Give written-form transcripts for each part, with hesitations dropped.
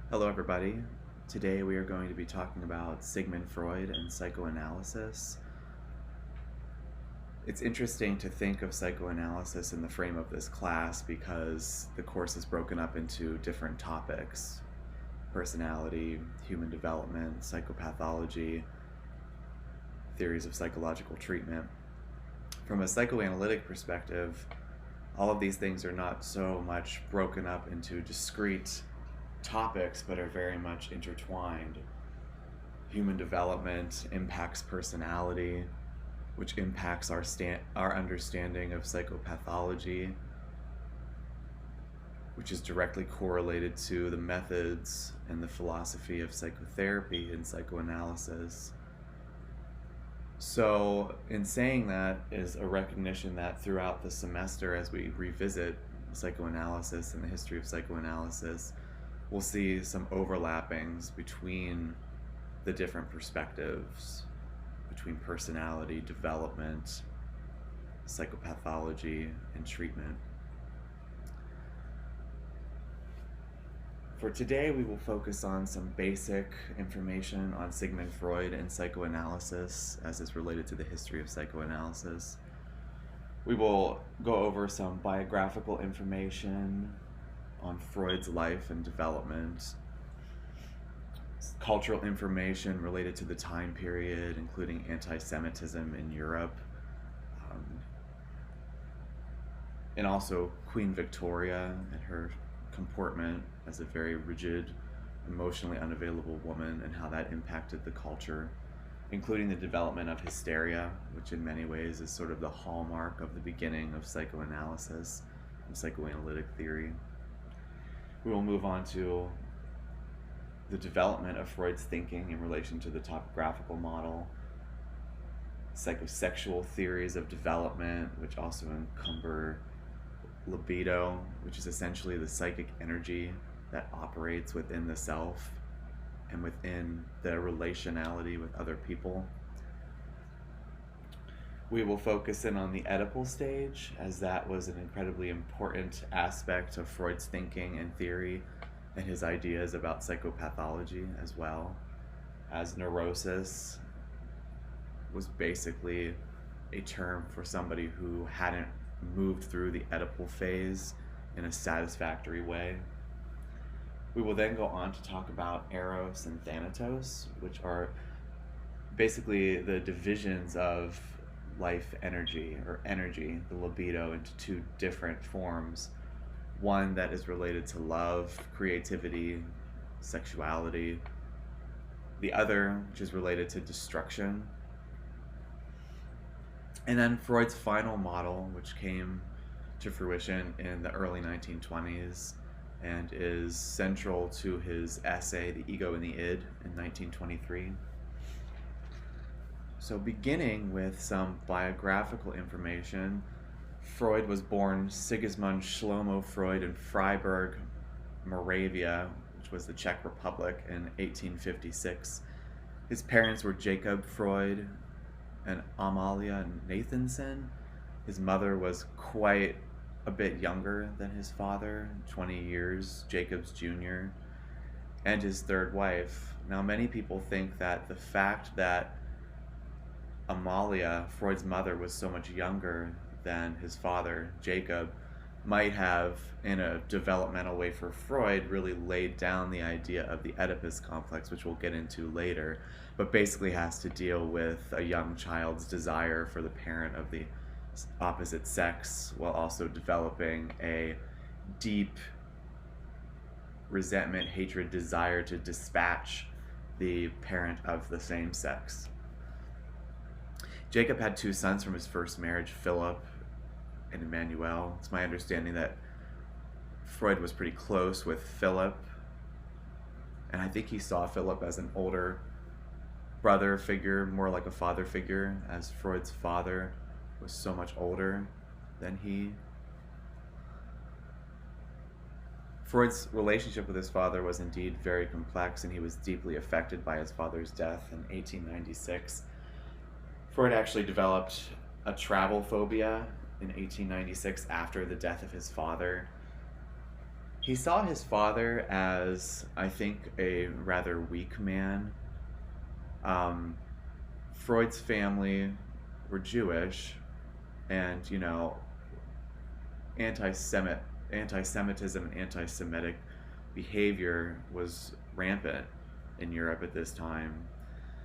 Hello, everybody. Today we are going to be talking about Sigmund Freud and psychoanalysis. It's interesting to think of psychoanalysis in the frame of this class because the course is broken up into different topics: personality, human development, psychopathology, theories of psychological treatment. From a psychoanalytic perspective, all of these things are not so much broken up into discrete topics, but are very much intertwined. Human development impacts personality, which impacts our understanding of psychopathology, which is directly correlated to the methods and the philosophy of psychotherapy and psychoanalysis. So, in saying that, is a recognition that throughout the semester, as we revisit psychoanalysis and the history of psychoanalysis, we'll see some overlappings between the different perspectives, between personality, development, psychopathology, and treatment. For today, we will focus on some basic information on Sigmund Freud and psychoanalysis as is related to the history of psychoanalysis. We will go over some biographical information on Freud's life and development, cultural information related to the time period, including anti-Semitism in Europe, um, and also Queen Victoria and her comportment as a very rigid, emotionally unavailable woman, and how that impacted the culture, including the development of hysteria, which in many ways is sort of the hallmark of the beginning of psychoanalysis and psychoanalytic theory. We will move on to the development of Freud's thinking in relation to the topographical model, psychosexual theories of development, which also encumber libido, which is essentially the psychic energy that operates within the self and within the relationality with other people. We will focus in on the Oedipal stage, as that was an incredibly important aspect of Freud's thinking and theory and his ideas about psychopathology, as well as neurosis was basically a term for somebody who hadn't moved through the Oedipal phase in a satisfactory way. We will then go on to talk about Eros and Thanatos, which are basically the divisions of life energy, or energy, the libido, into two different forms. One that is related to love, creativity, sexuality. The other, which is related to destruction. And then Freud's final model, which came to fruition in the early 1920s and is central to his essay, The Ego and the Id, in 1923. So, beginning with some biographical information, Freud was born Sigismund Shlomo Freud in Freiburg, Moravia, which was the Czech Republic, in 1856. His parents were Jacob Freud and Amalia Nathanson. His mother was quite a bit younger than his father, 20 years, Jacob's junior, and his third wife. Now, many people think that the fact that Amalia, Freud's mother, was so much younger than his father, Jacob, might have, in a developmental way for Freud, really laid down the idea of the Oedipus complex, which we'll get into later, but basically has to deal with a young child's desire for the parent of the opposite sex, while also developing a deep resentment, hatred, desire to dispatch the parent of the same sex. Jacob had two sons from his first marriage, Philip and Emmanuel. It's my understanding that Freud was pretty close with Philip, and I think he saw Philip as an older brother figure, more like a father figure, as Freud's father was so much older than he. Freud's relationship with his father was indeed very complex, and he was deeply affected by his father's death in 1896. Freud actually developed a travel phobia in 1896 after the death of his father. He saw his father as, I think, a rather weak man. Um, Freud's family were Jewish, and anti-Semit, anti-Semitism and anti-Semitic behavior was rampant in Europe at this time.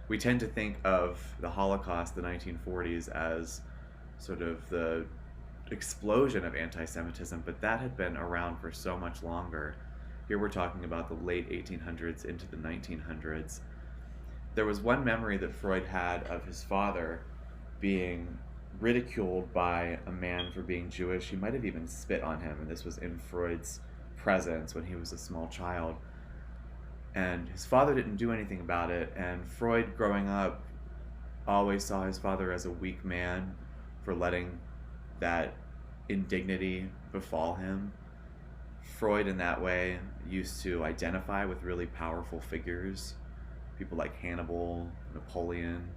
We tend to think of the Holocaust, the 1940s, as sort of the explosion of anti-Semitism, but that had been around for so much longer. Here we're talking about the late 1800s into the 1900s. There was one memory that Freud had of his father being ridiculed by a man for being Jewish. He might have even spit on him, and this was in Freud's presence when he was a small child. And his father didn't do anything about it, and Freud, growing up, always saw his father as a weak man for letting that indignity befall him. Freud, in that way, used to identify with really powerful figures, people like Hannibal, Napoleon.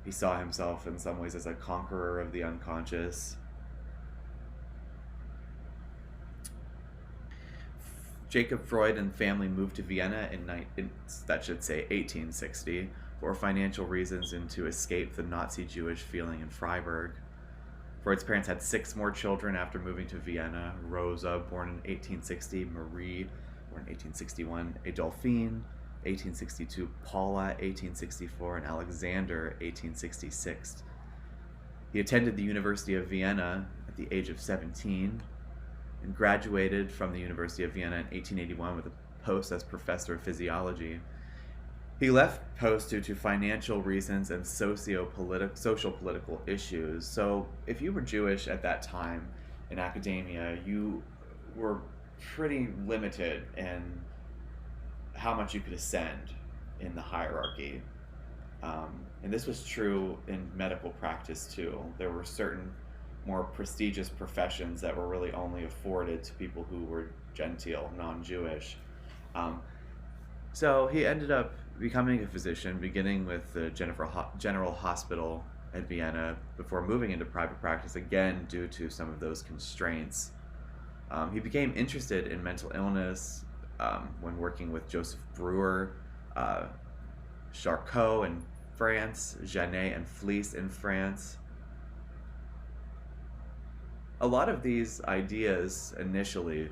He saw himself in some ways as a conqueror of the unconscious. Jacob Freud and family moved to Vienna in 1860 for financial reasons and to escape the Nazi Jewish feeling in Freiburg. Freud's parents had 6 more children after moving to Vienna: Rosa, born in 1860, Marie, born in 1861, Adolphine, 1862, Paula, 1864, and Alexander, 1866. He attended the University of Vienna at the age of 17 and graduated from the University of Vienna in 1881 with a post as professor of physiology. He left post due to financial reasons and social political issues. So if you were Jewish at that time in academia, you were pretty limited in how much you could ascend in the hierarchy. And this was true in medical practice too. There were certain more prestigious professions that were really only afforded to people who were genteel, non-Jewish. So he ended up becoming a physician, beginning with the General Hospital at Vienna before moving into private practice, again due to some of those constraints. He became interested in mental illness when working with Joseph Breuer, Charcot in France, Janet and Fliess in France. A lot of these ideas initially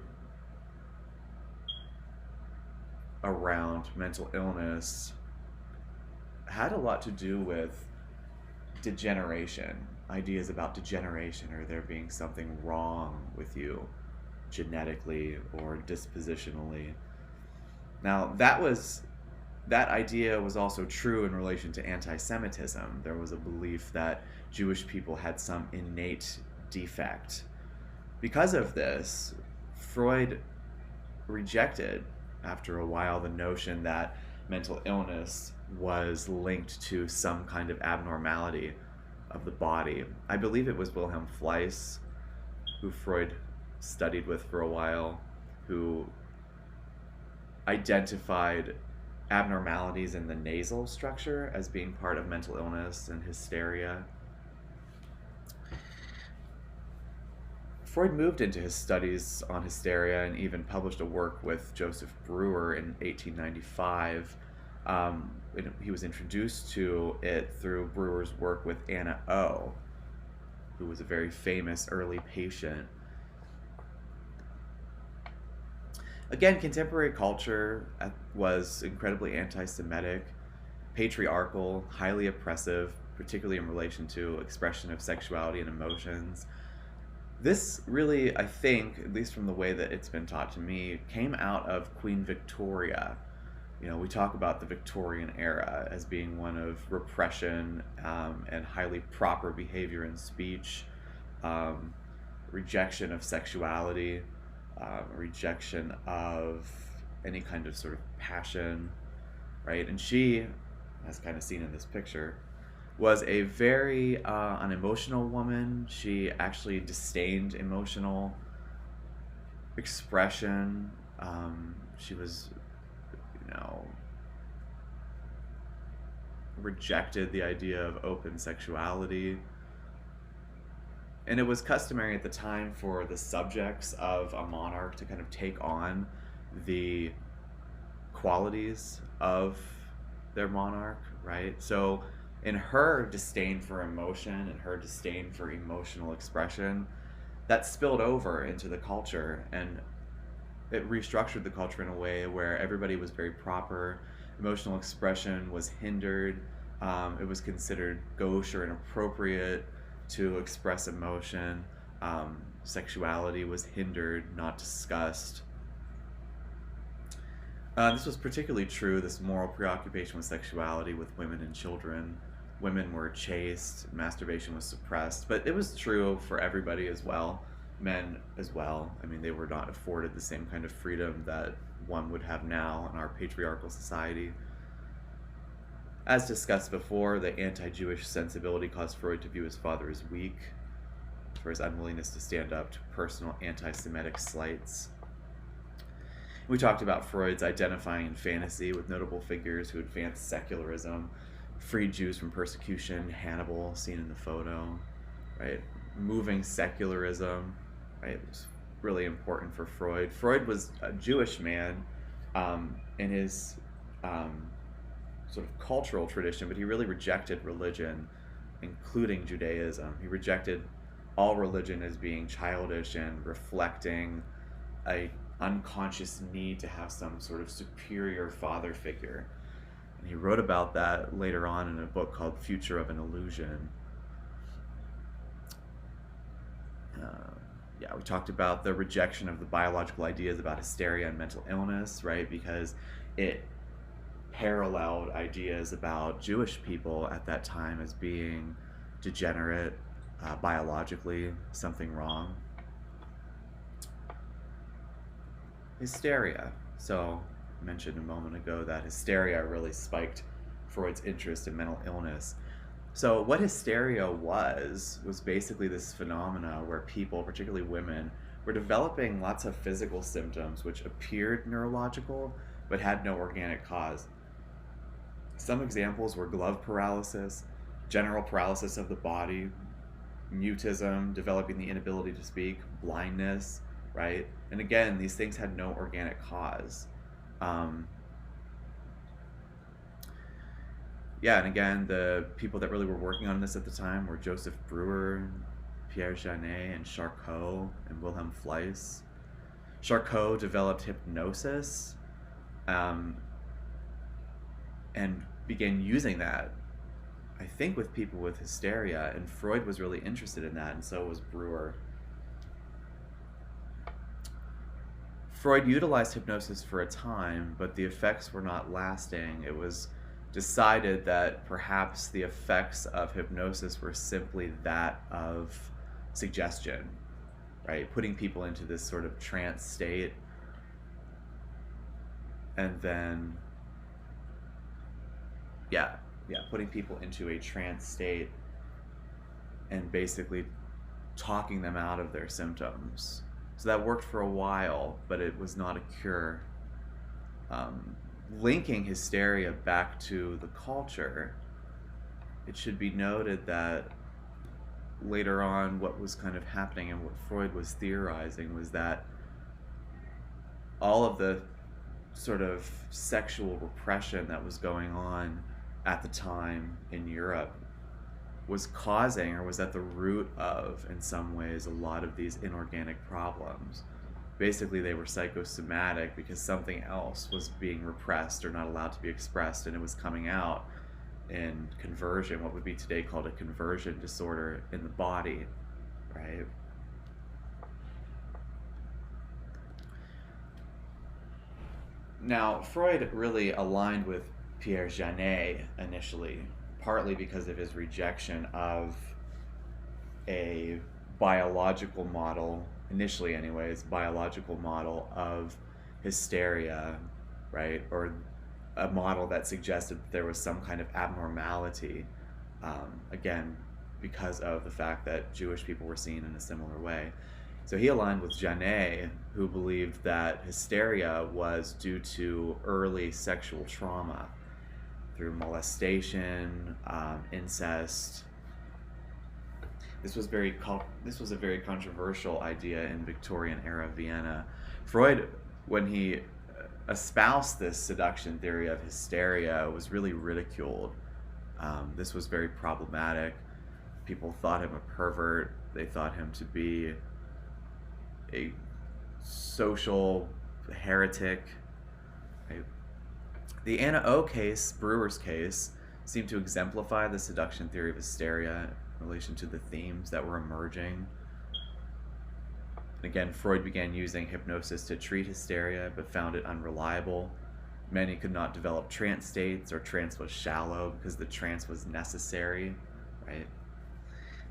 around mental illness had a lot to do with degeneration, ideas about degeneration, or there being something wrong with you genetically or dispositionally. Now, that idea was also true in relation to anti-Semitism. There was a belief that Jewish people had some innate defect. Because of this, Freud rejected, after a while, the notion that mental illness was linked to some kind of abnormality of the body. I believe it was Wilhelm Fliess, who Freud studied with for a while, who identified abnormalities in the nasal structure as being part of mental illness and hysteria. Freud moved into his studies on hysteria and even published a work with Joseph Breuer in 1895. He was introduced to it through Breuer's work with Anna O, who was a very famous early patient. Again, contemporary culture was incredibly anti-Semitic, patriarchal, highly oppressive, particularly in relation to expression of sexuality and emotions. This really, I think, at least from the way that it's been taught to me, came out of Queen Victoria. We talk about the Victorian era as being one of repression and highly proper behavior in speech, rejection of sexuality, rejection of any kind of sort of passion, right? And she, as kind of seen in this picture, was a very unemotional woman. She actually disdained emotional expression. She was, rejected the idea of open sexuality. And it was customary at the time for the subjects of a monarch to kind of take on the qualities of their monarch, right? So, in her disdain for emotion and her disdain for emotional expression, that spilled over into the culture, and it restructured the culture in a way where everybody was very proper. Emotional expression was hindered. It was considered gauche or inappropriate to express emotion. Sexuality was hindered, not discussed. This was particularly true, this moral preoccupation with sexuality with women and children. Women were chaste, masturbation was suppressed, but it was true for everybody as well, men as well. I mean, they were not afforded the same kind of freedom that one would have now in our patriarchal society. As discussed before, the anti-Jewish sensibility caused Freud to view his father as weak, for his unwillingness to stand up to personal anti-Semitic slights. We talked about Freud's identifying in fantasy with notable figures who advanced secularism, freed Jews from persecution, Hannibal, seen in the photo, right? Moving secularism, right? It was really important for Freud. Freud was a Jewish man in his sort of cultural tradition, but he really rejected religion, including Judaism. He rejected all religion as being childish and reflecting a unconscious need to have some sort of superior father figure. And he wrote about that later on in a book called Future of an Illusion. We talked about the rejection of the biological ideas about hysteria and mental illness, right? Because it paralleled ideas about Jewish people at that time as being degenerate, biologically, something wrong. Hysteria. So, I mentioned a moment ago that hysteria really spiked Freud's interest in mental illness. So, what hysteria was basically this phenomena where people, particularly women, were developing lots of physical symptoms which appeared neurological but had no organic cause. Some examples were glove paralysis, general paralysis of the body, mutism, developing the inability to speak, blindness, right? And again, these things had no organic cause. And again, the people that really were working on this at the time were Joseph Breuer, Pierre Janet, and Charcot, and Wilhelm Fleiss. Charcot developed hypnosis and began using that, I think, with people with hysteria, and Freud was really interested in that, and so was Breuer. Freud utilized hypnosis for a time, but the effects were not lasting. It was decided that perhaps the effects of hypnosis were simply that of suggestion, right? Putting people into this sort of trance state, and then, putting people into a trance state and basically talking them out of their symptoms. So that worked for a while, but it was not a cure. Linking hysteria back to the culture, it should be noted that later on what was kind of happening and what Freud was theorizing was that all of the sort of sexual repression that was going on at the time in Europe was causing, or was at the root of, in some ways, a lot of these inorganic problems. Basically, they were psychosomatic because something else was being repressed or not allowed to be expressed, and it was coming out in conversion, what would be today called a conversion disorder in the body, right? Now, Freud really aligned with Pierre Janet initially, partly because of his rejection of a biological model, initially anyways, biological model of hysteria, right? Or a model that suggested that there was some kind of abnormality, again, because of the fact that Jewish people were seen in a similar way. So he aligned with Janet, who believed that hysteria was due to early sexual trauma through molestation, incest. This was a very controversial idea in Victorian era Vienna. Freud, when he espoused this seduction theory of hysteria, was really ridiculed. This was very problematic. People thought him a pervert. They thought him to be a social heretic. Right? The Anna O case, Brewer's case, seemed to exemplify the seduction theory of hysteria in relation to the themes that were emerging. And again, Freud began using hypnosis to treat hysteria, but found it unreliable. Many could not develop trance states, or trance was shallow because the trance was necessary, right?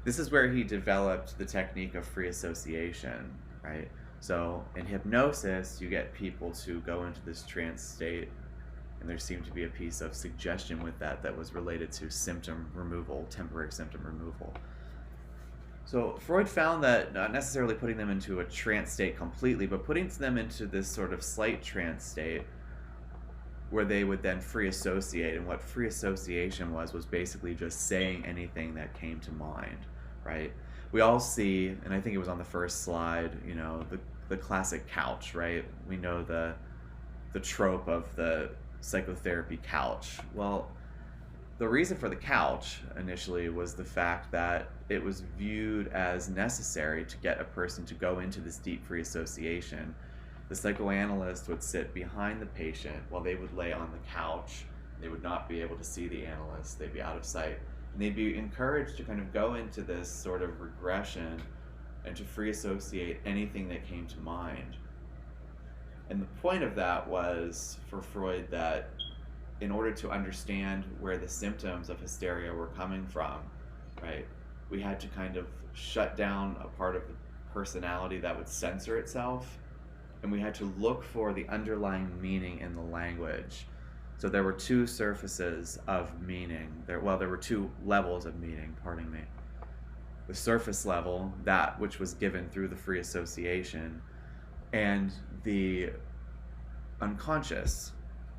This is where he developed the technique of free association, right? So in hypnosis, you get people to go into this trance state, and there seemed to be a piece of suggestion with that that was related to symptom removal, temporary symptom removal. So Freud found that not necessarily putting them into a trance state completely, but putting them into this sort of slight trance state where they would then free associate. And what free association was basically just saying anything that came to mind, right? We all see, and I think it was on the first slide, you know, the classic couch, right? We know the trope of the psychotherapy couch. Well, the reason for the couch initially was the fact that it was viewed as necessary to get a person to go into this deep free association. The psychoanalyst would sit behind the patient while they would lay on the couch. They would not be able to see the analyst. They'd be out of sight. And they'd be encouraged to kind of go into this sort of regression and to free associate anything that came to mind. And the point of that was, for Freud, that in order to understand where the symptoms of hysteria were coming from, right, we had to kind of shut down a part of the personality that would censor itself, and we had to look for the underlying meaning in the language. So there were two surfaces of meaning. There were two levels of meaning, pardon me. The surface level, that which was given through the free association, and the unconscious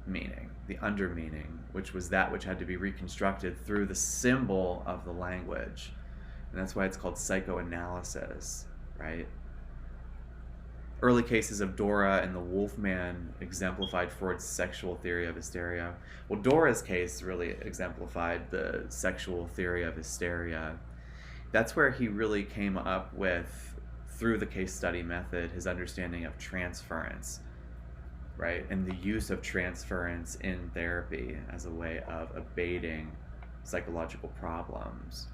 meaning, the under meaning, which was that which had to be reconstructed through the symbol of the language. And that's why it's called psychoanalysis, right? Early cases of Dora and the Wolfman exemplified Freud's sexual theory of hysteria. Well, Dora's case really exemplified the sexual theory of hysteria. That's where he really came up with, through the case study method, his understanding of transference, right? And the use of transference in therapy as a way of abating psychological problems.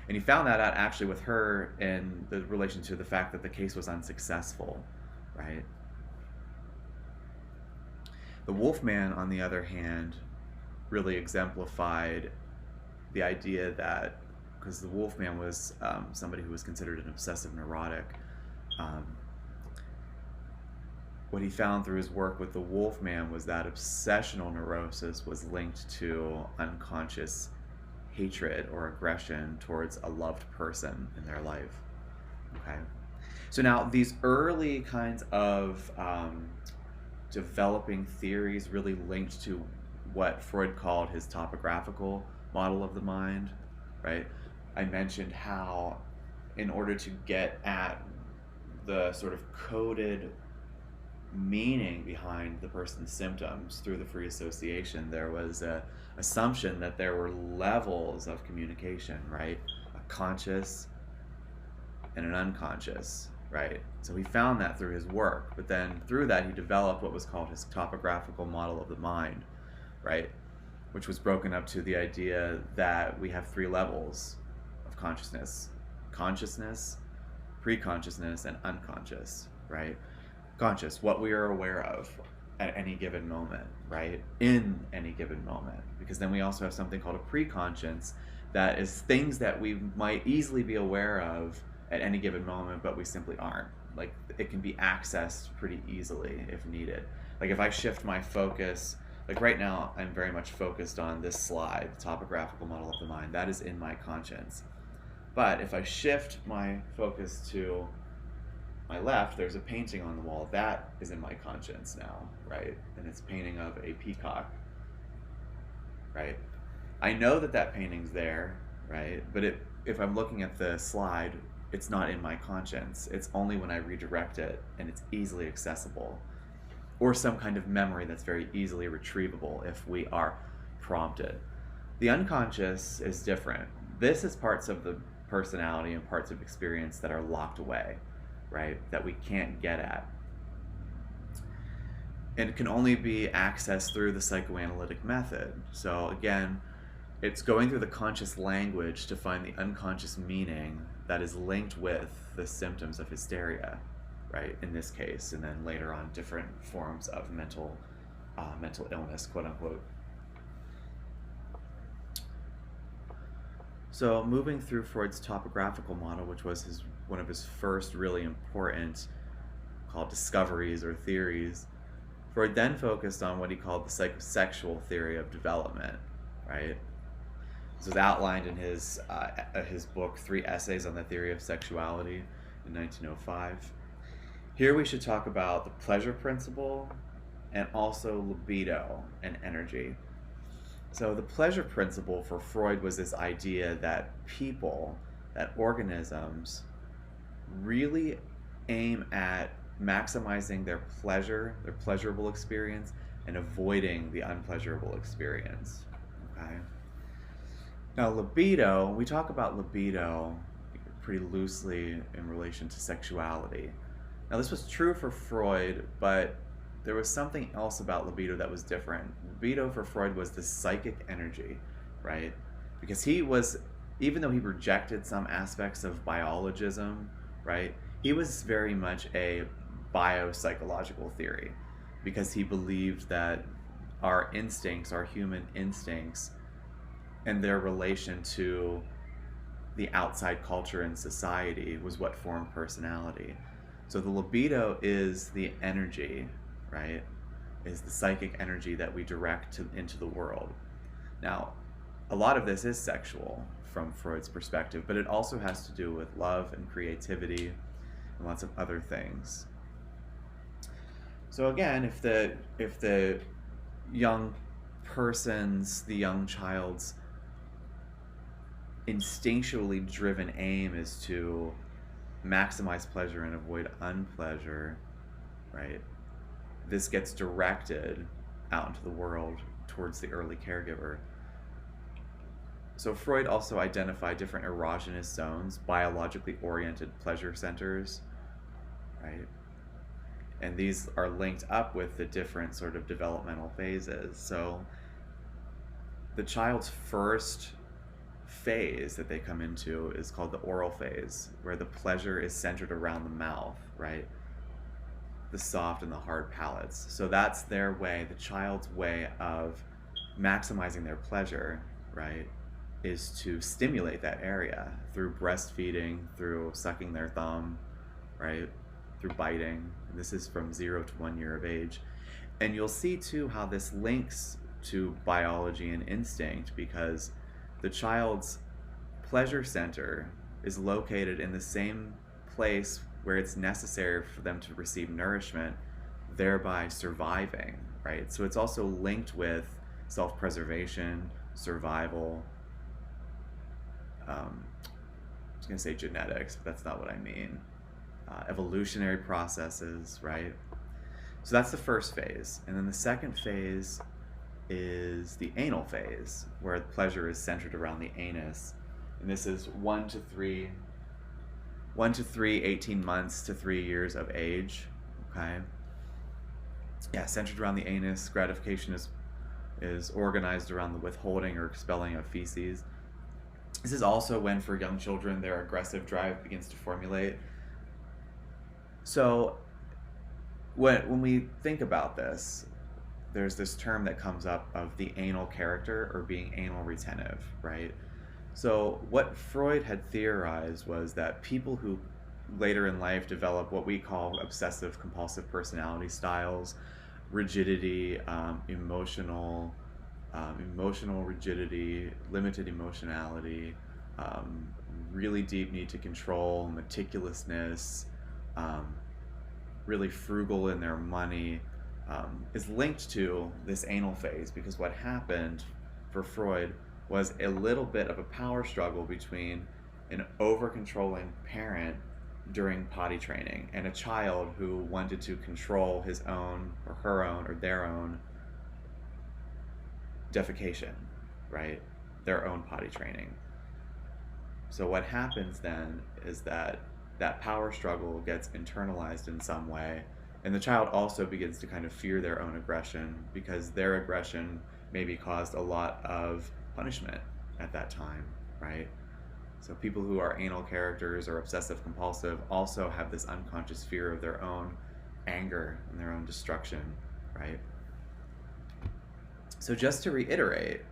And he found that out actually with her in the relation to the fact that the case was unsuccessful, right? The Wolfman, on the other hand, really exemplified the idea that, because the Wolfman was somebody who was considered an obsessive neurotic, what he found through his work with the Wolfman was that obsessional neurosis was linked to unconscious hatred or aggression towards a loved person in their life. Okay, so now these early kinds of developing theories really linked to what Freud called his topographical model of the mind, right? I mentioned how in order to get at the sort of coded meaning behind the person's symptoms through the free association, there was a assumption that there were levels of communication, right? A conscious and an unconscious, right? So he found that through his work, but then through that he developed what was called his topographical model of the mind, right? Which was broken up to the idea that we have three levels of consciousness: consciousness, pre-consciousness, and unconscious, right? Conscious, what we are aware of at any given moment, right? In any given moment. Because then we also have something called a pre-conscious, that is things that we might easily be aware of at any given moment, but we simply aren't. Like, it can be accessed pretty easily if needed. Like if I shift my focus, like right now I'm very much focused on this slide, the topographical model of the mind. That is in my conscience. But if I shift my focus to my left, there's a painting on the wall. That is in my conscience now, right? And it's a painting of a peacock, right? I know that that painting's there, right? But if I'm looking at the slide, it's not in my conscience. It's only when I redirect it and it's easily accessible, or some kind of memory that's very easily retrievable if we are prompted. The unconscious is different. This is parts of the personality and parts of experience that are locked away, right? That we can't get at. And it can only be accessed through the psychoanalytic method. So again, it's going through the conscious language to find the unconscious meaning that is linked with the symptoms of hysteria, right, in this case, and then later on different forms of mental illness, quote unquote. So moving through Freud's topographical model, which was one of his first really important called discoveries or theories, Freud then focused on what he called the psychosexual theory of development, right? This was outlined in his book, 3 Essays on the Theory of Sexuality in 1905. Here we should talk about the pleasure principle and also libido and energy. So the pleasure principle for Freud was this idea that people, that organisms, really aim at maximizing their pleasure, their pleasurable experience, and avoiding the unpleasurable experience. Okay. Now libido, we talk about libido pretty loosely in relation to sexuality. Now this was true for Freud, but there was something else about libido that was different. Libido for Freud was the psychic energy, right? Because he was, even though he rejected some aspects of biologism, right, he was very much a biopsychological theory, because he believed that our instincts, our human instincts, and their relation to the outside culture and society was what formed personality. So the libido is the energy, right? Is the psychic energy that we direct into the world. Now, a lot of this is sexual from Freud's perspective, but it also has to do with love and creativity and lots of other things. So again, if the young person's, the young child's instinctually driven aim is to maximize pleasure and avoid unpleasure, right? This gets directed out into the world towards the early caregiver. So Freud also identified different erogenous zones, biologically oriented pleasure centers, right? And these are linked up with the different sort of developmental phases. So the child's first phase that they come into is called the oral phase, where the pleasure is centered around the mouth, right? The soft and the hard palates. So that's their way, the child's way of maximizing their pleasure, right, is to stimulate that area through breastfeeding, through sucking their thumb, right, through biting. And this is from 0 to 1 year of age. And you'll see too how this links to biology and instinct, because the child's pleasure center is located in the same place where it's necessary for them to receive nourishment, thereby surviving, right? So it's also linked with self-preservation, survival. I was going to say genetics, but that's not what I mean. Evolutionary processes, right? So that's the first phase. And then the second phase is the anal phase, where pleasure is centered around the anus. And this is 1 to 3, 18 months to 3 years of age, okay? Yeah, centered around the anus. Gratification is organized around the withholding or expelling of feces. This is also when, for young children, their aggressive drive begins to formulate. So when we think about this, there's this term that comes up of the anal character, or being anal retentive, right? So what Freud had theorized was that people who later in life develop what we call obsessive compulsive personality styles, rigidity, emotional rigidity, limited emotionality, really deep need to control, meticulousness, really frugal in their money, is linked to this anal phase, because what happened for Freud was a little bit of a power struggle between an over-controlling parent during potty training, and a child who wanted to control his own or her own or their own defecation, right? Their own potty training. So what happens then is that that power struggle gets internalized in some way, and the child also begins to kind of fear their own aggression, because their aggression maybe caused a lot of punishment at that time, right? So people who are anal characters or obsessive compulsive also have this unconscious fear of their own anger and their own destruction, right? So just to reiterate,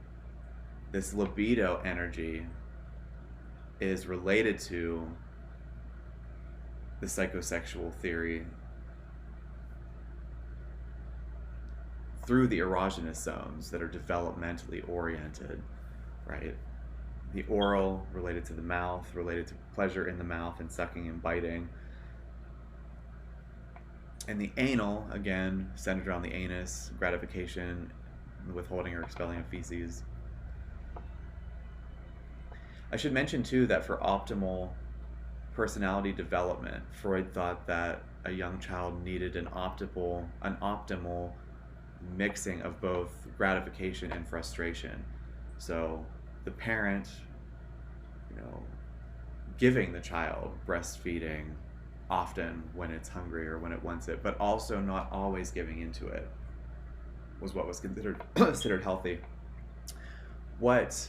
this libido energy is related to the psychosexual theory through the erogenous zones that are developmentally oriented, right? The oral related to the mouth, related to pleasure in the mouth and sucking and biting. And the anal, again, centered around the anus, gratification, withholding or expelling of feces. I should mention too that for optimal personality development, Freud thought that a young child needed an optimal mixing of both gratification and frustration. So the parent, giving the child breastfeeding often when it's hungry or when it wants it, but also not always giving into it, was what was considered healthy. What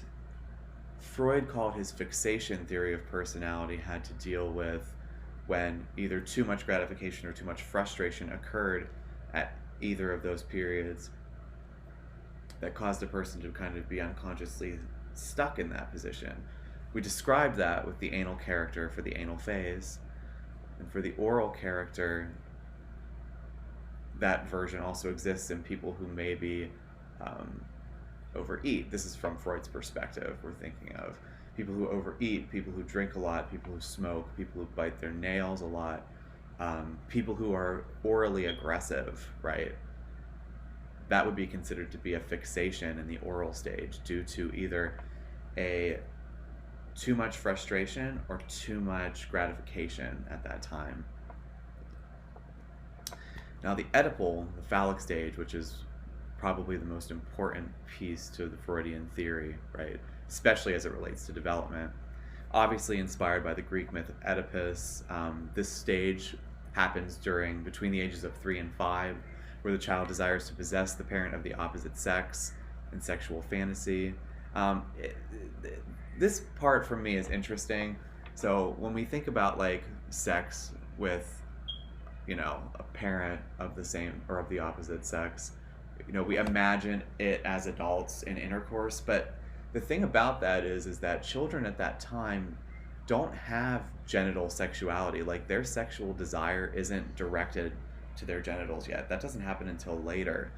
Freud called his fixation theory of personality had to deal with when either too much gratification or too much frustration occurred at either of those periods that caused a person to kind of be unconsciously stuck in that position. We described that with the anal character for the anal phase, and for the oral character, that version also exists in people who maybe overeat. This is from Freud's perspective. We're thinking of people who overeat, people who drink a lot, people who smoke, people who bite their nails a lot, people who are orally aggressive, right? That would be considered to be a fixation in the oral stage due to either too much frustration or too much gratification at that time. Now the Oedipal, the phallic stage, which is probably the most important piece to the Freudian theory, right? Especially as it relates to development. Obviously inspired by the Greek myth of Oedipus, this stage happens between the ages of 3 and 5, where the child desires to possess the parent of the opposite sex in sexual fantasy. This part for me is interesting. So when we think about like sex with, a parent of the same or of the opposite sex, we imagine it as adults in intercourse, but the thing about that is that children at that time don't have genital sexuality. Like their sexual desire isn't directed to their genitals yet. That doesn't happen until later.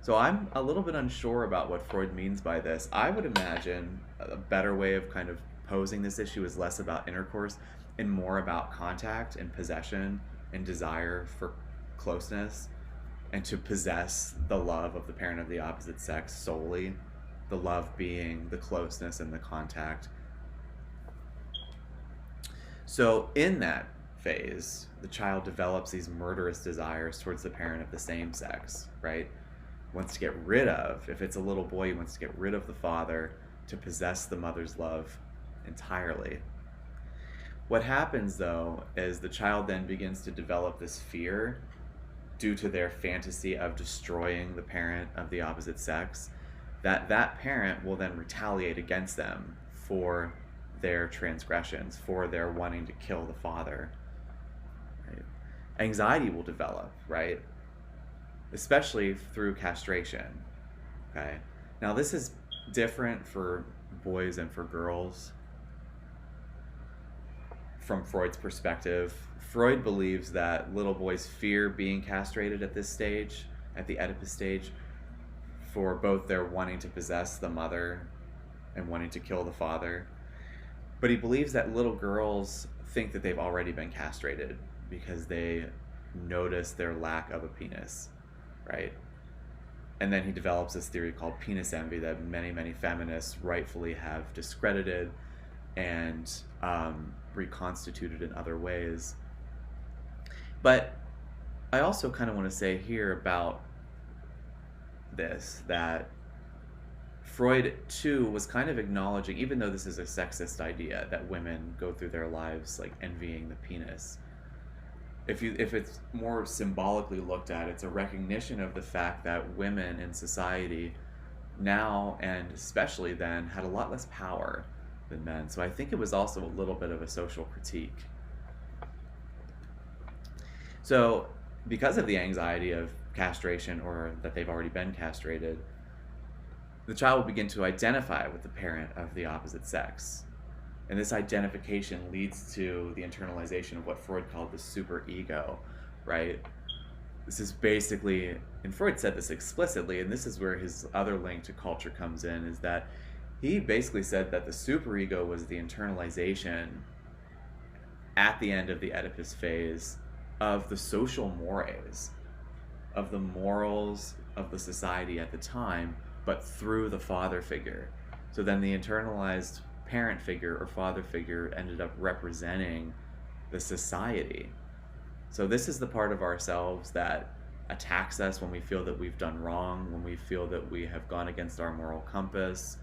So I'm a little bit unsure about what Freud means by this. I would imagine a better way of kind of posing this issue is less about intercourse and more about contact and possession and desire for closeness, and to possess the love of the parent of the opposite sex solely, the love being the closeness and the contact. So in that phase, the child develops these murderous desires towards the parent of the same sex, right? Wants to get rid of, if it's a little boy, he wants to get rid of the father to possess the mother's love entirely. What happens though is the child then begins to develop this fear due to their fantasy of destroying the parent of the opposite sex, that parent will then retaliate against them for their transgressions, for their wanting to kill the father. Right? Anxiety will develop, right? Especially through castration. Okay. Now this is different for boys and for girls from Freud's perspective. Freud believes that little boys fear being castrated at this stage, at the Oedipus stage, for both their wanting to possess the mother and wanting to kill the father. But he believes that little girls think that they've already been castrated because they notice their lack of a penis, right? And then he develops this theory called penis envy that many, many feminists rightfully have discredited, and reconstituted in other ways. But I also kind of want to say here about this that Freud too was kind of acknowledging, even though this is a sexist idea that women go through their lives like envying the penis, if it's more symbolically looked at, it's a recognition of the fact that women in society now, and especially then, had a lot less power than men. So I think it was also a little bit of a social critique. So because of the anxiety of castration, or that they've already been castrated, the child will begin to identify with the parent of the opposite sex. And this identification leads to the internalization of what Freud called the superego, right? This is basically, and Freud said this explicitly, and this is where his other link to culture comes in, is that he basically said that the superego was the internalization at the end of the Oedipus phase of the social mores, of the morals of the society at the time, but through the father figure. So then the internalized parent figure or father figure ended up representing the society. So this is the part of ourselves that attacks us when we feel that we've done wrong, when we feel that we have gone against our moral compass,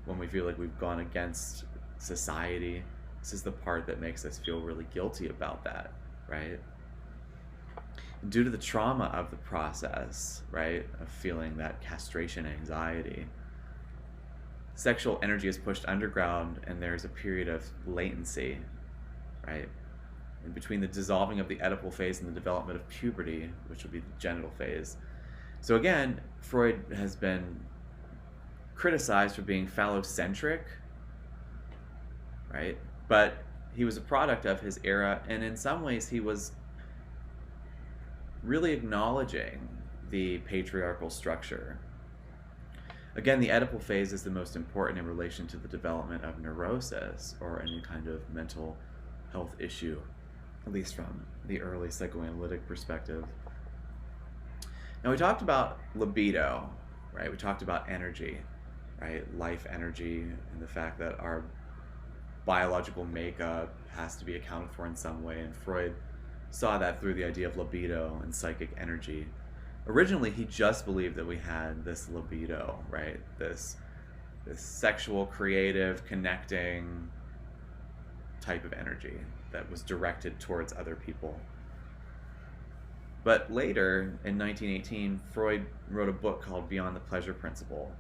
when we feel like we've gone against society. This is the part that makes us feel really guilty about that, right? Due to the trauma of the process, right, of feeling that castration anxiety, sexual energy is pushed underground, and there's a period of latency, right? In between the dissolving of the Oedipal phase and the development of puberty, which would be the genital phase. So again, Freud has been criticized for being phallocentric, right? But he was a product of his era, and in some ways he was really acknowledging the patriarchal structure. Again, the Oedipal phase is the most important in relation to the development of neurosis or any kind of mental health issue, at least from the early psychoanalytic perspective. Now, we talked about libido, right? We talked about energy, right? Life energy, and the fact that our biological makeup has to be accounted for in some way, and Freud saw that through the idea of libido and psychic energy. Originally, he just believed that we had this libido, right? This sexual, creative, connecting type of energy that was directed towards other people. But later, in 1918, Freud wrote a book called Beyond the Pleasure Principle.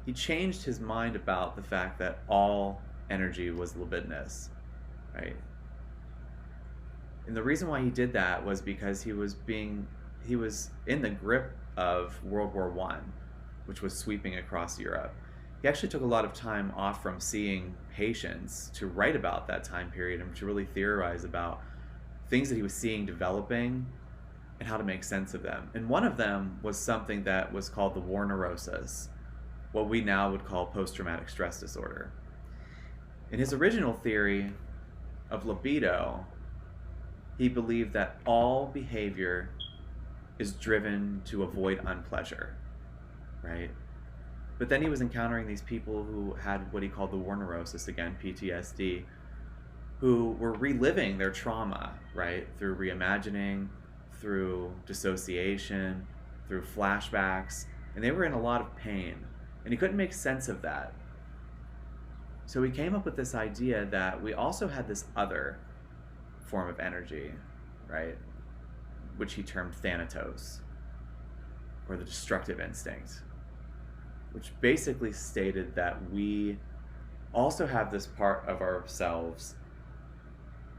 He changed his mind about the fact that all energy was libidinous, right? And the reason why he did that was because he was in the grip of World War I, which was sweeping across Europe. He actually took a lot of time off from seeing patients to write about that time period and to really theorize about things that he was seeing developing and how to make sense of them. And one of them was something that was called the war neurosis, what we now would call post-traumatic stress disorder. In his original theory of libido, he believed that all behavior is driven to avoid unpleasure, right? But then he was encountering these people who had what he called the war neurosis, again, PTSD, who were reliving their trauma, right? Through reimagining, through dissociation, through flashbacks, and they were in a lot of pain. And he couldn't make sense of that. So he came up with this idea that we also had this other form of energy, right? Which he termed thanatos, or the destructive instinct, which basically stated that we also have this part of ourselves,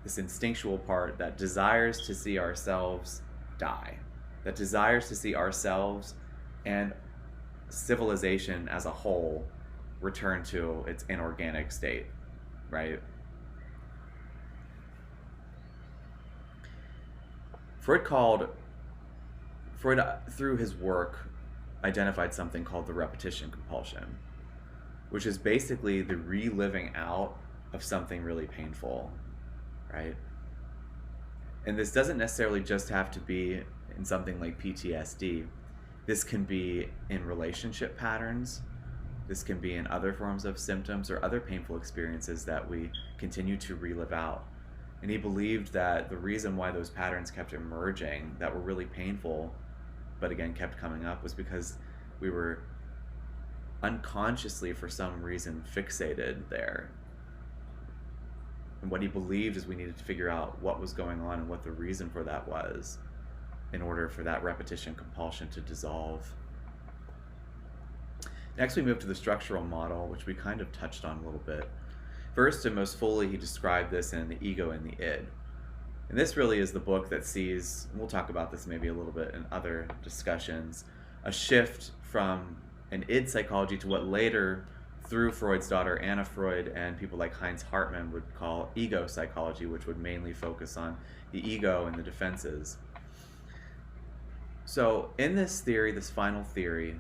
this instinctual part that desires to see ourselves die, that desires to see ourselves and civilization as a whole return to its inorganic state, right? Freud, through his work, identified something called the repetition compulsion, which is basically the reliving out of something really painful, right? And this doesn't necessarily just have to be in something like PTSD. This can be in relationship patterns. This can be in other forms of symptoms or other painful experiences that we continue to relive out. And he believed that the reason why those patterns kept emerging that were really painful, but again kept coming up, was because we were unconsciously, for some reason, fixated there. And what he believed is we needed to figure out what was going on and what the reason for that was in order for that repetition compulsion to dissolve. Next, we move to the structural model, which we kind of touched on a little bit. First and most fully, he described this in The Ego and the Id. And this really is the book that sees, and we'll talk about this maybe a little bit in other discussions, a shift from an id psychology to what later, through Freud's daughter Anna Freud and people like Heinz Hartmann, would call ego psychology, which would mainly focus on the ego and the defenses. So in this theory, this final theory,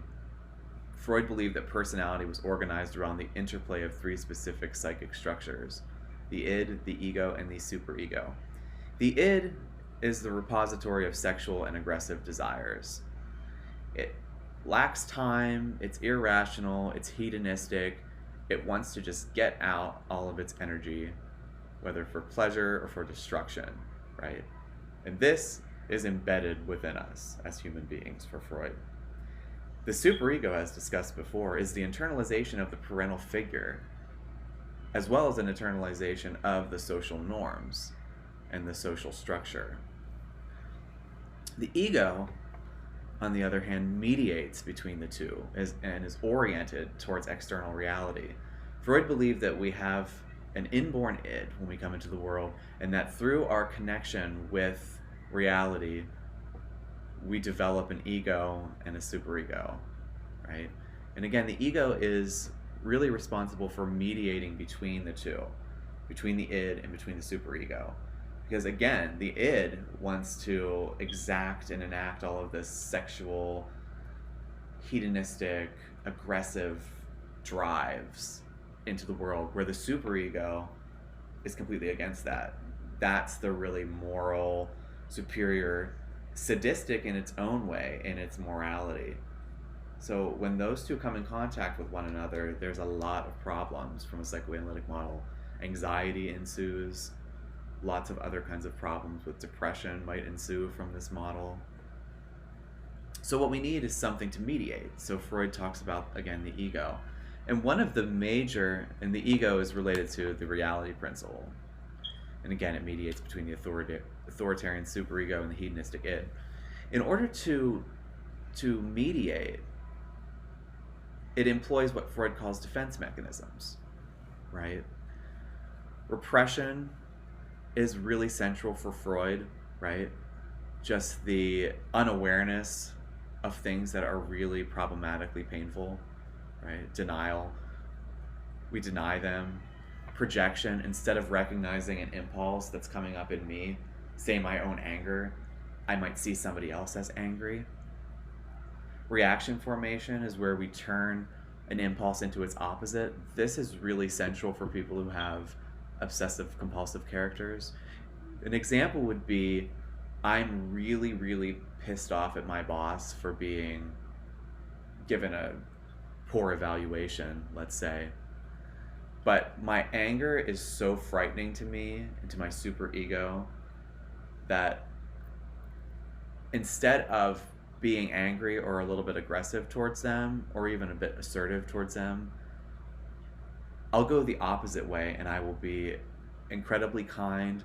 Freud believed that personality was organized around the interplay of three specific psychic structures: the id, the ego, and the superego. The id is the repository of sexual and aggressive desires. It lacks time, it's irrational, it's hedonistic, it wants to just get out all of its energy, whether for pleasure or for destruction, right? And this is embedded within us as human beings for Freud. The superego, as discussed before, is the internalization of the parental figure, as well as an internalization of the social norms and the social structure. The ego, on the other hand, mediates between the two and is oriented towards external reality. Freud believed that we have an inborn id when we come into the world, and that through our connection with reality, we develop an ego and a superego, right? And again, the ego is really responsible for mediating between the two, between the id and between the superego. Because again, the id wants to exact and enact all of this sexual, hedonistic, aggressive drives into the world, where the superego is completely against that. That's the really moral, superior, sadistic in its own way, in its morality. So when those two come in contact with one another, there's a lot of problems from a psychoanalytic model. Anxiety ensues. Lots of other kinds of problems with depression might ensue from this model. So what we need is something to mediate. So Freud talks about, again, the ego. And one of the major, and the ego is related to the reality principle. And again, it mediates between the authoritarian superego and the hedonistic id. In order to mediate, it employs what Freud calls defense mechanisms, right? Repression is really central for Freud, right? Just the unawareness of things that are really problematically painful, right? Denial. We deny them. Projection, instead of recognizing an impulse that's coming up in me, say my own anger, I might see somebody else as angry. Reaction formation is where we turn an impulse into its opposite. This is really central for people who have obsessive compulsive characters. An example would be, I'm really, really pissed off at my boss for being given a poor evaluation, let's say. But my anger is so frightening to me and to my superego that instead of being angry or a little bit aggressive towards them, or even a bit assertive towards them, I'll go the opposite way, and I will be incredibly kind,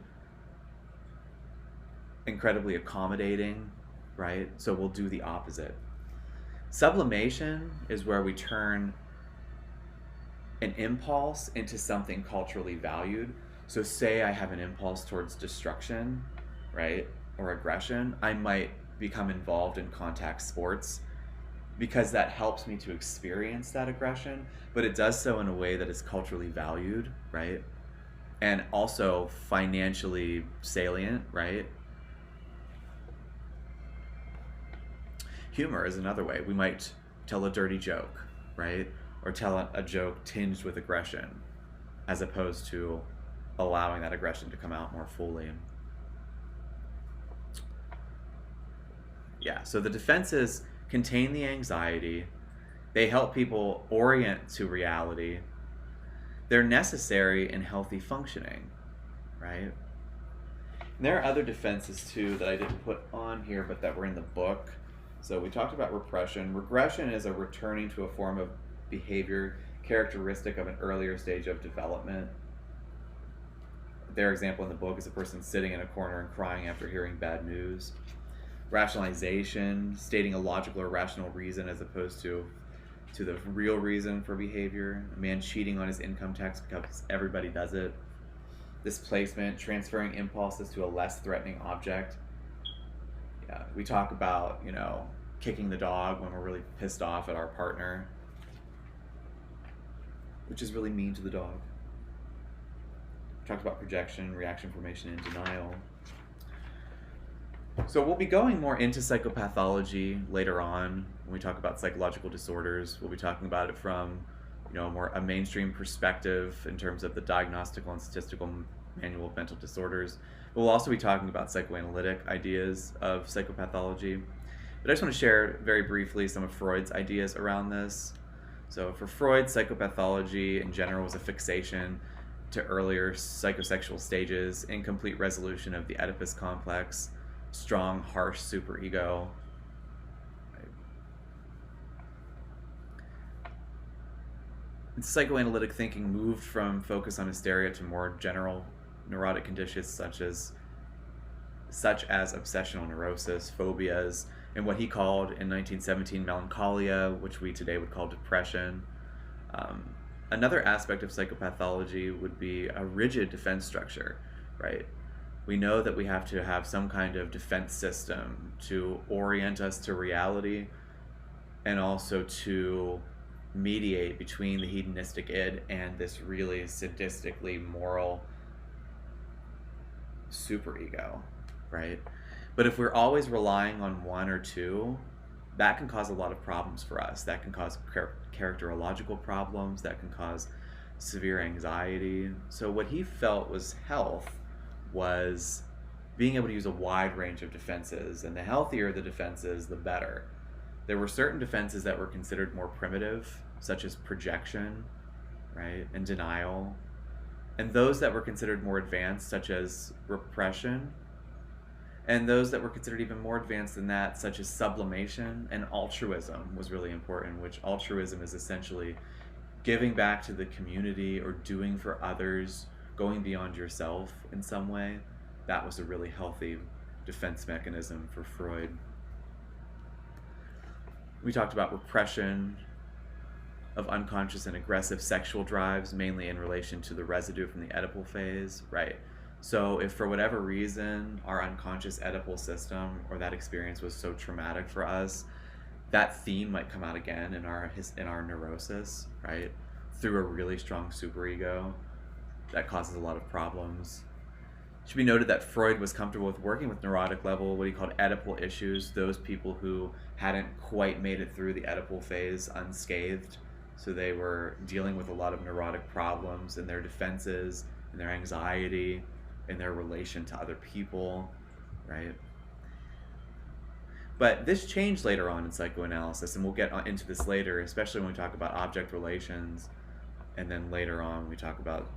incredibly accommodating, right? So we'll do the opposite. Sublimation is where we turn an impulse into something culturally valued. So say I have an impulse towards destruction, right, or aggression, I might become involved in contact sports because that helps me to experience that aggression, but it does so in a way that is culturally valued, right? And also financially salient, right? Humor is another way. We might tell a dirty joke, right? Or tell a joke tinged with aggression, as opposed to allowing that aggression to come out more fully. Yeah, so the defenses contain the anxiety, They help people orient to reality. They're necessary in healthy functioning, right? And there are other defenses too that I didn't put on here, but that were in the book. So we talked about repression. Regression is a returning to a form of behavior characteristic of an earlier stage of development. Their example in the book is a person sitting in a corner and crying after hearing bad news. Rationalization, stating a logical or rational reason as opposed to the real reason for behavior. A man cheating on his income tax because everybody does it. Displacement, transferring impulses to a less threatening object. Yeah, we talk about, kicking the dog when we're really pissed off at our partner, which is really mean to the dog. We talked about projection, reaction formation, and denial. So we'll be going more into psychopathology later on when we talk about psychological disorders. We'll be talking about it from more a mainstream perspective in terms of the diagnostical and statistical manual of mental disorders. But we'll also be talking about psychoanalytic ideas of psychopathology. But I just want to share very briefly some of Freud's ideas around this. So for Freud, psychopathology in general was a fixation to earlier psychosexual stages, incomplete resolution of the Oedipus complex, strong, harsh superego. Psychoanalytic thinking moved from focus on hysteria to more general neurotic conditions such as obsessional neurosis, phobias, and what he called in 1917 melancholia, which we today would call depression. Another aspect of psychopathology would be a rigid defense structure, right? We know that we have to have some kind of defense system to orient us to reality and also to mediate between the hedonistic id and this really sadistically moral superego, right? But if we're always relying on one or two, that can cause a lot of problems for us. That can cause characterological problems, that can cause severe anxiety. So what he felt was health was being able to use a wide range of defenses, and the healthier the defenses, the better. There were certain defenses that were considered more primitive, such as projection, right, and denial, and those that were considered more advanced, such as repression, and those that were considered even more advanced than that, such as sublimation, and altruism was really important, which altruism is essentially giving back to the community or doing for others, going beyond yourself in some way. That was a really healthy defense mechanism for Freud. We talked about repression of unconscious and aggressive sexual drives, mainly in relation to the residue from the Oedipal phase, right? So if for whatever reason our unconscious Oedipal system or that experience was so traumatic for us, that theme might come out again in our neurosis, right? Through a really strong superego that causes a lot of problems. It should be noted that Freud was comfortable with working with neurotic level, what he called Oedipal issues, those people who hadn't quite made it through the Oedipal phase unscathed. So they were dealing with a lot of neurotic problems in their defenses, in their anxiety, in their relation to other people, right? But this changed later on in psychoanalysis, and we'll get into this later, especially when we talk about object relations, and then later on when we talk about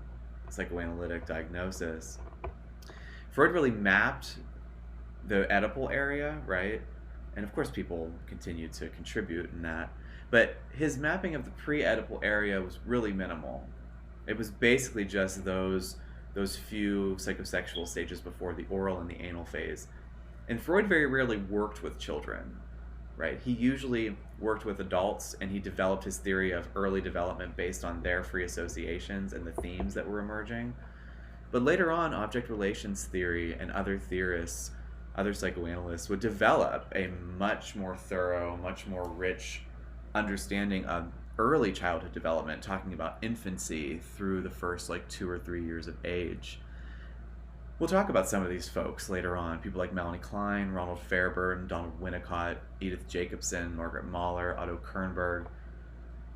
psychoanalytic diagnosis. Freud really mapped the Oedipal area, right? And of course people continued to contribute in that. But his mapping of the pre-Oedipal area was really minimal. It was basically just those few psychosexual stages before the oral and the anal phase. And Freud very rarely worked with children, right? He usually worked with adults, and he developed his theory of early development based on their free associations and the themes that were emerging. But later on, object relations theory and other theorists, other psychoanalysts would develop a much more thorough, much more rich understanding of early childhood development, talking about infancy through the first 2 or 3 years of age. We'll talk about some of these folks later on, people like Melanie Klein, Ronald Fairbairn, Donald Winnicott, Edith Jacobson, Margaret Mahler, Otto Kernberg,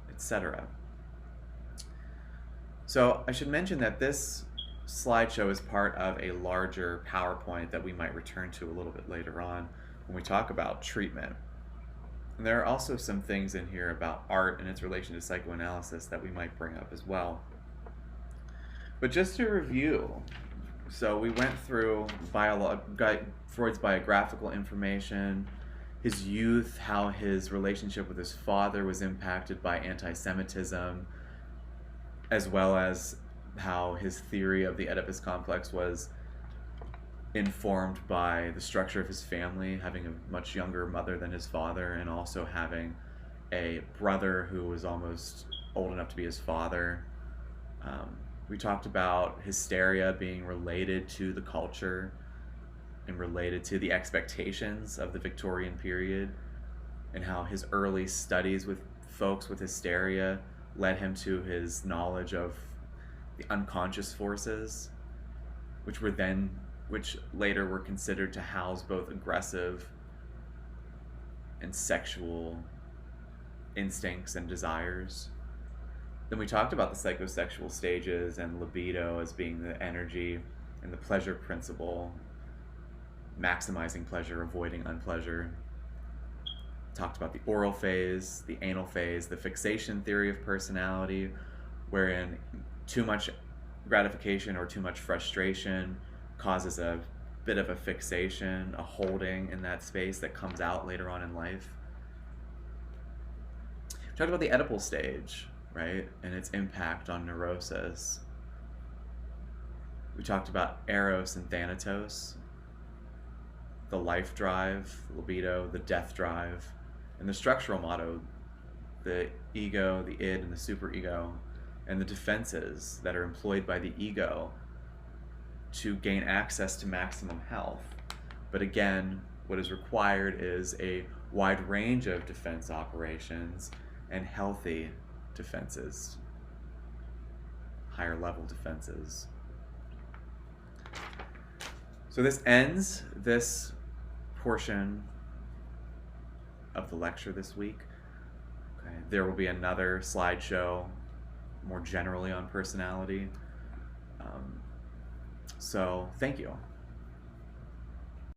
etc. So I should mention that this slideshow is part of a larger PowerPoint that we might return to a little bit later on when we talk about treatment. And there are also some things in here about art and its relation to psychoanalysis that we might bring up as well. But just to review, so we went through Freud's biographical information, his youth, how his relationship with his father was impacted by anti-Semitism, as well as how his theory of the Oedipus complex was informed by the structure of his family, having a much younger mother than his father, and also having a brother who was almost old enough to be his father. We talked about hysteria being related to the culture and related to the expectations of the Victorian period, and how his early studies with folks with hysteria led him to his knowledge of the unconscious forces, which later were considered to house both aggressive and sexual instincts and desires. Then we talked about the psychosexual stages and libido as being the energy, and the pleasure principle, maximizing pleasure, avoiding unpleasure. Talked about the oral phase, the anal phase, the fixation theory of personality, wherein too much gratification or too much frustration causes a bit of a fixation, a holding in that space that comes out later on in life. We talked about the Oedipal stage, right, and its impact on neurosis. We talked about Eros and Thanatos, the life drive, libido, the death drive, and the structural motto, the ego, the id, and the superego, and the defenses that are employed by the ego to gain access to maximum health. But again, what is required is a wide range of defense operations and healthy defenses, higher level defenses. So this ends this portion of the lecture this week. Okay. There will be another slideshow more generally on personality. So thank you.